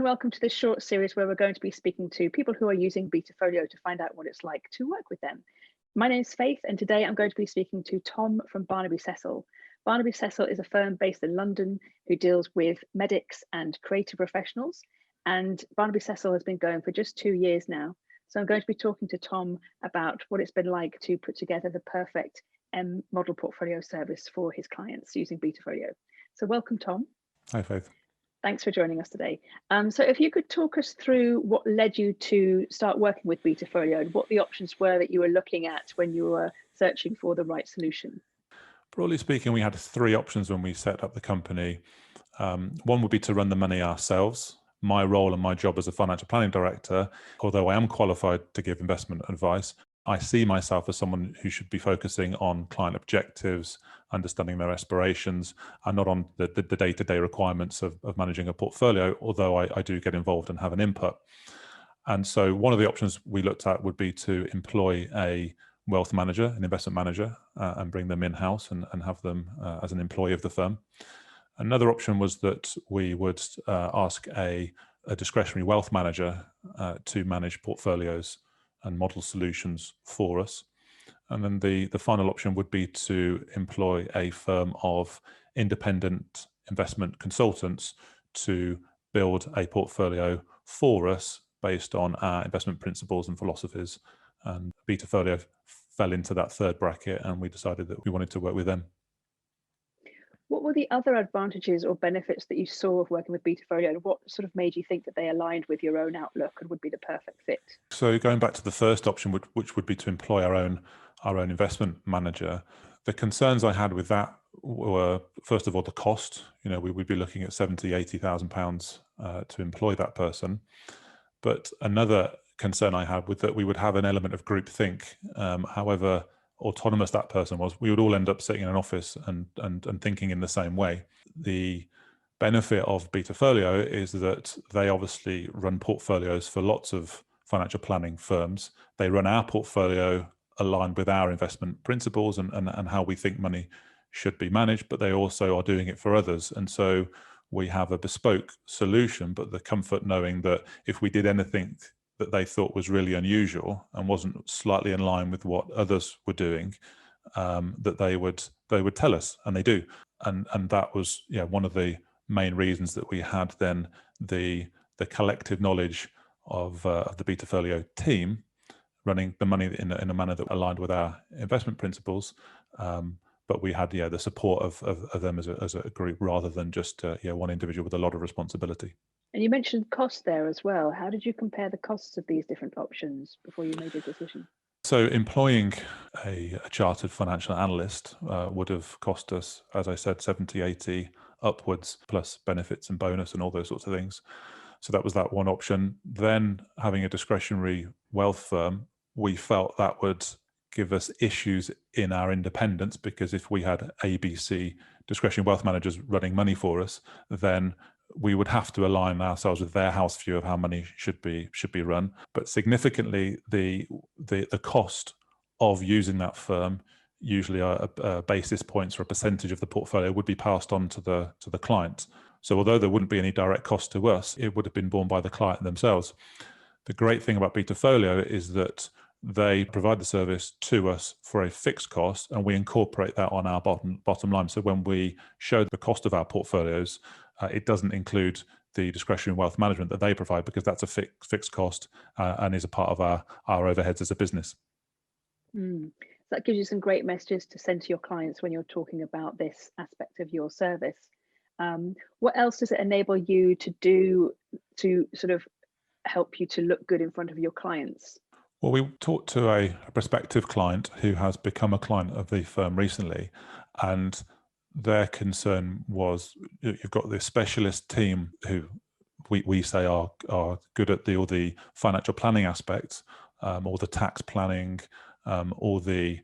welcome to this short series where we're going to be speaking to people who are using Betafolio to find out what it's like to work with them. My name is Faith, and today I'm going to be speaking to Tom from Barnaby Cecil. Barnaby Cecil is a firm based in London who deals with medics and creative professionals, and Barnaby Cecil has been going for just 2 years now. So I'm going to be talking to Tom about what it's been like to put together the perfect model portfolio service for his clients using Betafolio. So welcome, Tom. Hi, Faith. Thanks for joining us today. So if you could talk us through what led you to start working with Betafolio and what the options were that you were looking at when you were searching for the right solution. Broadly speaking, we had 3 options when we set up the company. One would be to run the money ourselves. My role and my job as a financial planning director, although I am qualified to give investment advice, I see myself as someone who should be focusing on client objectives, understanding their aspirations, and not on the day-to-day requirements of managing a portfolio, although I do get involved and have an input. And so one of the options we looked at would be to employ a wealth manager, an investment manager, and bring them in-house and have them as an employee of the firm. Another option was that we would ask a discretionary wealth manager to manage portfolios and model solutions for us. And then the final option would be to employ a firm of independent investment consultants to build a portfolio for us based on our investment principles and philosophies. And Betafolio fell into that third bracket, and we decided that we wanted to work with them. What were the other advantages or benefits that you saw of working with Betafolio, and what sort of made you think that they aligned with your own outlook and would be the perfect fit? So going back to the first option, which would be to employ our own investment manager, the concerns I had with that were, first of all, the cost. We would be looking at £70,000-80,000 to employ that person. But another concern I had was that we would have an element of groupthink. However autonomous that person was, we would all end up sitting in an office and thinking in the same way. The benefit of Betafolio is that they obviously run portfolios for lots of financial planning firms. They run our portfolio aligned with our investment principles and how we think money should be managed, but they also are doing it for others. And so we have a bespoke solution, but the comfort knowing that if we did anything that they thought was really unusual and wasn't slightly in line with what others were doing, that they would tell us, and they do. And that was one of the main reasons that we had then the collective knowledge of the Betafolio team running the money in a manner that aligned with our investment principles. But we had the support of them as a group rather than just one individual with a lot of responsibility. And you mentioned cost there as well. How did you compare the costs of these different options before you made your decision? So employing a chartered financial analyst would have cost us, as I said, 70, 80 upwards, plus benefits and bonus and all those sorts of things. So that was that one option. Then having a discretionary wealth firm, we felt that would give us issues in our independence, because if we had ABC discretionary wealth managers running money for us, then we would have to align ourselves with their house view of how money should be run. But significantly, the cost of using that firm, usually a basis points or a percentage of the portfolio, would be passed on to the client. So although there wouldn't be any direct cost to us, it would have been borne by the client themselves. The great thing about Betafolio is that they provide the service to us for a fixed cost, and we incorporate that on our bottom line. So when we show the cost of our portfolios, it doesn't include the discretionary wealth management that they provide, because that's a fixed cost and is a part of our overheads as a business. So that gives you some great messages to send to your clients when you're talking about this aspect of your service. What else does it enable you to do to sort of help you to look good in front of your clients? Well, we talked to a prospective client who has become a client of the firm recently, and their concern was, you've got this specialist team who we say are good at all the financial planning aspects, all the tax planning, all the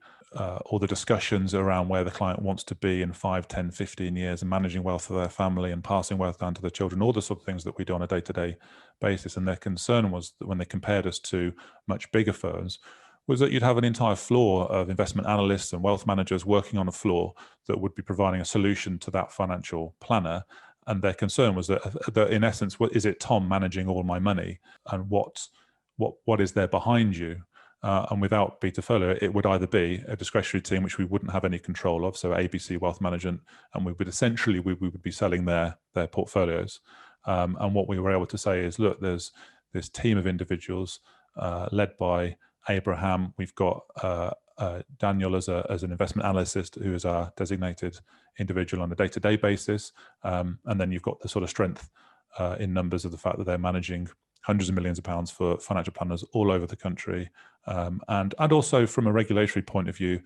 discussions around where the client wants to be in 5, 10, 15 years, and managing wealth for their family and passing wealth down to the children, all the sort of things that we do on a day-to-day basis. And their concern was that when they compared us to much bigger firms, was that you'd have an entire floor of investment analysts and wealth managers working on a floor that would be providing a solution to that financial planner. And their concern was that in essence, what is it, Tom, managing all my money, and what is there behind you? And without Betafolio, it would either be a discretionary team, which we wouldn't have any control of, so ABC Wealth Management, and we would be selling their portfolios. And what we were able to say is, look, there's this team of individuals led by Abraham. We've got Daniel as an investment analyst, who is our designated individual on a day-to-day basis. And then you've got the sort of strength in numbers of the fact that they're managing hundreds of millions of pounds for financial planners all over the country. And also from a regulatory point of view,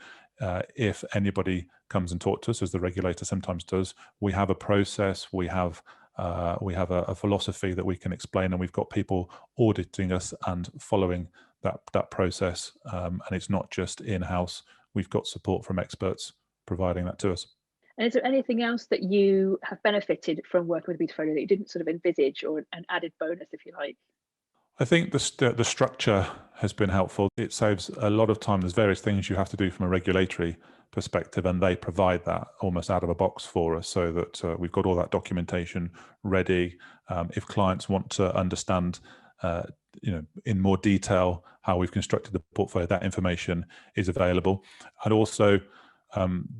if anybody comes and talks to us, as the regulator sometimes does, we have a process, we have a philosophy that we can explain, and we've got people auditing us and following that process. And it's not just in-house. We've got support from experts providing that to us. And is there anything else that you have benefited from working with Betafolio that you didn't sort of envisage, or an added bonus, if you like? I think the structure has been helpful. It saves a lot of time. There's various things you have to do from a regulatory perspective, and they provide that almost out of a box for us, so that we've got all that documentation ready. If clients want to understand in more detail how we've constructed the portfolio, that information is available. And also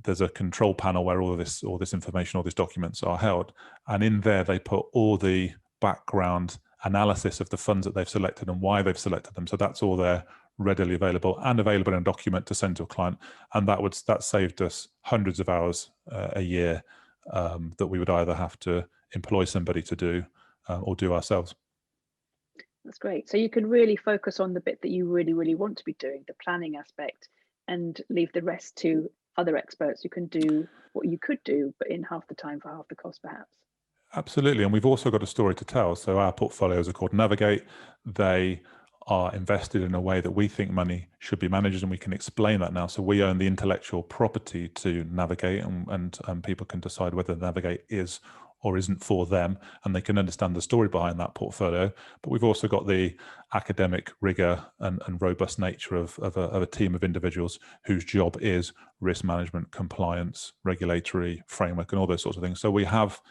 there's a control panel where all this information, all these documents are held, and in there they put all the background analysis of the funds that they've selected and why they've selected them. So that's all there, readily available and available in a document to send to a client. And that saved us hundreds of hours a year that we would either have to employ somebody to do or do ourselves. That's great. So you can really focus on the bit that you really, really want to be doing, the planning aspect, and leave the rest to other experts who can do what you could do, but in half the time for half the cost, perhaps. Absolutely. And we've also got a story to tell. So our portfolios are called Navigate. They are invested in a way that we think money should be managed, and we can explain that now. So we own the intellectual property to Navigate, and people can decide whether Navigate is or isn't for them, and they can understand the story behind that portfolio. But we've also got the academic rigor and robust nature of a team of individuals whose job is risk management, compliance, regulatory framework, and all those sorts of things. So we have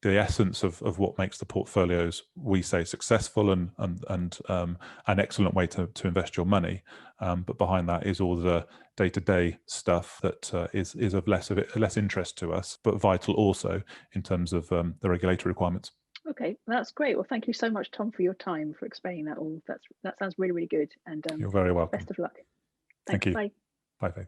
the essence of what makes the portfolios, we say, successful and an excellent way to invest your money. But behind that is all the day-to-day stuff that is of less interest to us, but vital also in terms of the regulatory requirements. Okay, that's great. Well, thank you so much, Tom, for your time, for explaining that all. That sounds really, really good. And You're very welcome. best of luck. Thank Thanks. you. Bye. Bye, Faith.